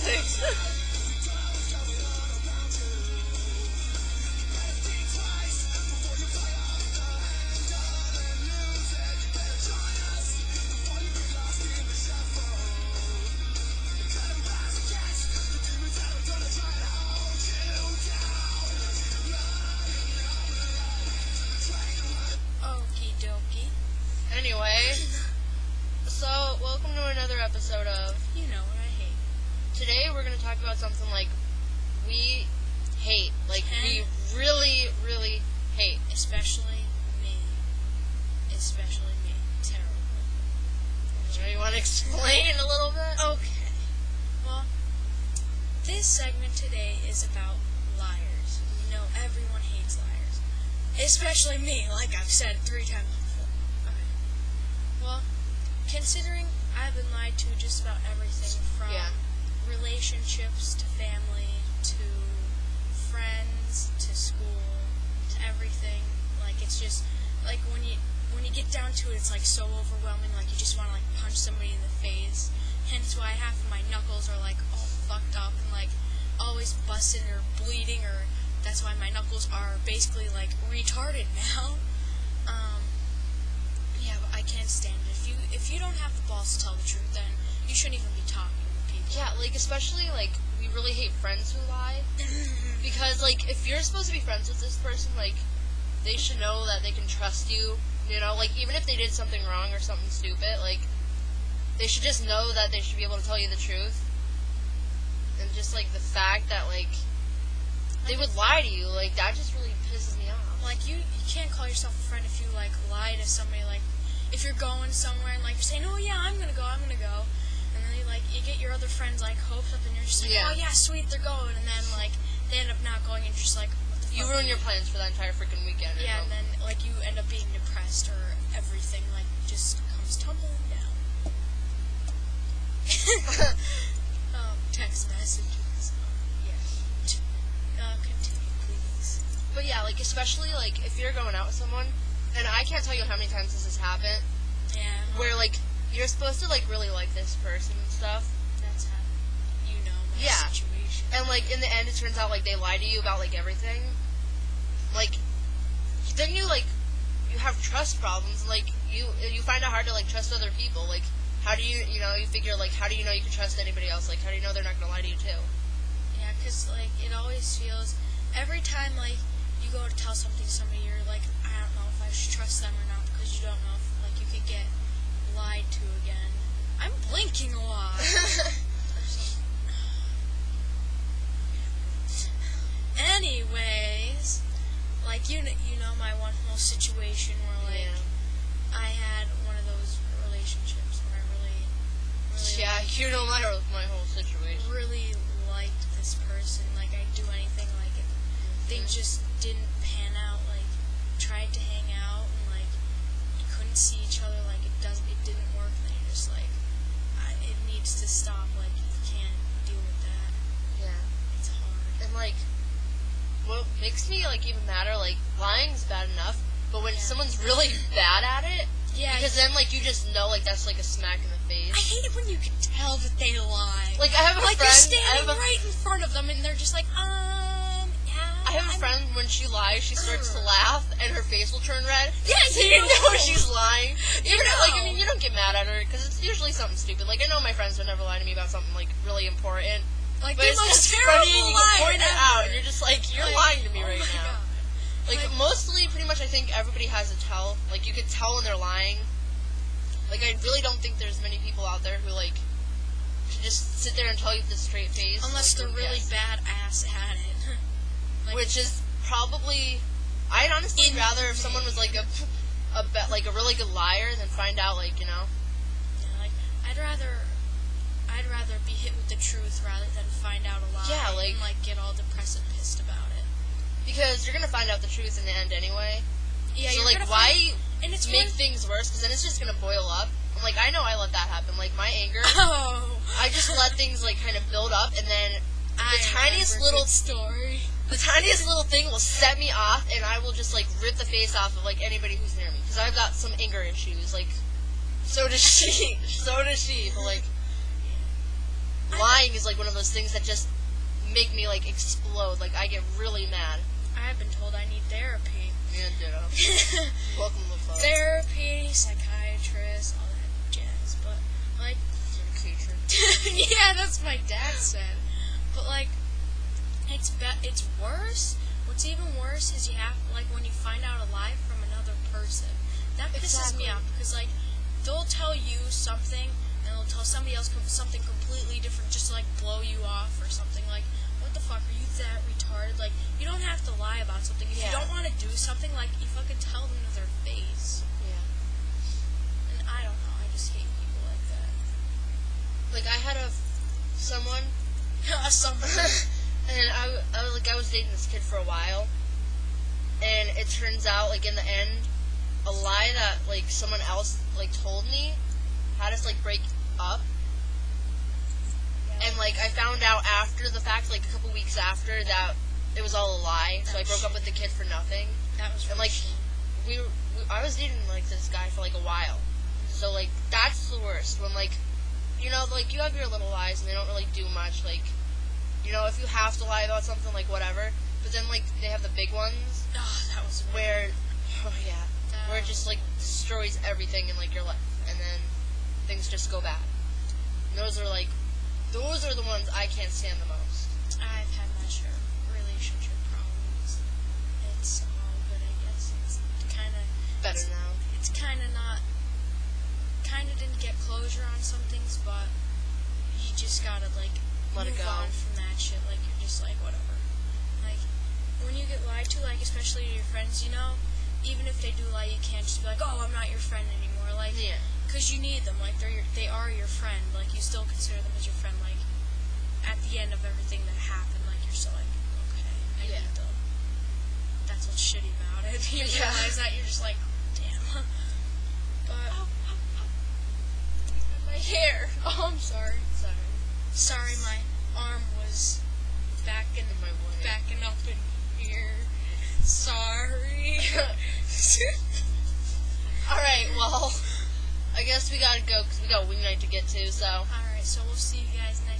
Thanks. Okie dokie. Anyway, so welcome to another episode of You Know What I Hate. Today we're going to talk about something like we hate. Like we really, really hate. Especially me. Terrible. So you want to explain a little bit? Okay. Well, this segment today is about liars. You know everyone hates liars. Especially me, like I've said 3 times before. Okay. Well, considering I've been lied to just about everything from relationships to family to friends to school to everything, like it's just like when you get down to it, it's like so overwhelming, like you just want to like punch somebody in the face. Hence why half of my knuckles are like all fucked up and like always busted or bleeding, or that's why my knuckles are basically like retarded now. Yeah, but I can't stand it. If you don't have the balls to tell the truth, then you shouldn't even be talking to people. Yeah, like especially like we really hate friends who lie. Because like if you're supposed to be friends with this person, like they should know that they can trust you. You know, like even if they did something wrong or something stupid, like they should just know that they should be able to tell you the truth. And just like the fact that like they would lie to you, like that just really pisses me off. Like you can't call yourself a friend if you like lie to somebody. Like if you're going somewhere and like you're saying, oh yeah, I'm gonna go, and then you get your other friends like hopes up, and you're just like, oh yeah, sweet, they're going, and then like they end up not going, and you're just like, what the fuck? You ruin your plans for that entire freaking weekend. Yeah, and then like you end up being depressed, or everything like just comes tumbling down. Text messages. Continue, please. But yeah, like especially like if you're going out with someone, and I can't tell you how many times this has happened. Yeah. Where like you're supposed to like really like this person and stuff. That's happened. You know my situation. And like in the end, it turns out like they lie to you about like everything. Like then you have trust problems. Like you find it hard to like trust other people. Like how do you figure like how do you know you can trust anybody else? Like how do you know they're not gonna lie to you too? Yeah, 'cause like it always feels every time like you go to tell something to somebody, you're like, I don't know if I should trust them or not, because you don't know if like you could get lied to again. I'm blinking a lot. Anyways, like you know my one whole situation where like I had one of those relationships where I really you know my whole situation. Really liked this person. Like I'd do anything like it. They just didn't pan out. Like tried to hang out and like you couldn't see each other. Like it didn't work. And then you're just like, it needs to stop. Like you can't deal with that. Yeah, it's hard. And like what makes me like even madder, like lying's bad enough, but when someone's really bad at it, because then like you just know like that's like a smack in the face. I hate it when you can tell that they lie. Like I have a friend, you're standing right in front of them and they're just like, I have a friend, when she lies, she starts to laugh, and her face will turn red. Yeah, so you know she's lying. Even like, I mean, you don't get mad at her, because it's usually something stupid. Like, I know my friends would never lie to me about something, like, really important. Like, but it's just funny, and you can point it out, and you're just like, you're lying to me right now. Like, mostly, pretty much, I think everybody has a tell. Like, you could tell when they're lying. Like, I really don't think there's many people out there who, like, should just sit there and tell you with a straight face. Unless they're really badass at it. Which is probably, I'd honestly rather if someone was like a really good liar than find out like Yeah, like I'd rather be hit with the truth rather than find out a lie. Yeah, like and get all depressed and pissed about it. Because you're gonna find out the truth in the end anyway. Yeah, so you're why make things worse? Because then it's just gonna boil up. I'm like, I know I let that happen. Like my anger, I just let things like kind of build up, and then the tiniest little story. The tiniest little thing will set me off, and I will just, like, rip the face off of, like, anybody who's near me. Because I've got some anger issues. Like, so does she. So does she. But, like, lying is like one of those things that just make me like explode. Like I get really mad. I have been told I need therapy. Yeah, ditto. Welcome to the club. Therapy, psychiatrist, all that jazz. But like, yeah, that's what my dad said. But like, it's worse. What's even worse is you have like when you find out a lie from another person. That pisses me off because like they'll tell you something and they'll tell somebody else something completely different just to like blow you off or something. Like, what the fuck, are you that retarded? Like, you don't have to lie about something. If you don't want to do something, like, you fucking tell them to their face. Yeah. And I don't know, I just hate people like that. Like I had someone and I was dating this kid for a while, and it turns out like in the end, a lie that like someone else like told me had us like break up. And, like, I found out after the fact, like, a couple weeks after, that it was all a lie. So I broke up with the kid for nothing. That was really And, like, I was dating, like, this guy for, like, a while. So, like, that's the worst. When, like, you know, like, you have your little lies and they don't really do much. Like, you know, if you have to lie about something, like, whatever. But then, like, they have the big ones. Oh, that was where, where it just, like, destroys everything in, like, your life. And then things just go bad. And those are the ones I can't stand the most. I've had my share of relationship problems. It's all good, I guess. It's kind of better now. It's kind of didn't get closure on some things, but you just gotta like let it go on from that shit. Like you're just like whatever. Like when you get lied to, like especially to your friends, you know, even if they do lie, you can't just be like, oh, I'm not your friend anymore. Like, because you need them. Like they are your friend. Like you still consider them as your friend. Like at the end of everything that happened, like you're still like, okay, I need them. That's what's shitty about it. You realize that you're just like, damn. But my hair. Oh, I'm sorry. Sorry, my arm was backing up in here. Sorry. Alright, well, I guess we gotta go because we got a wing night to get to, so. Alright, so we'll see you guys next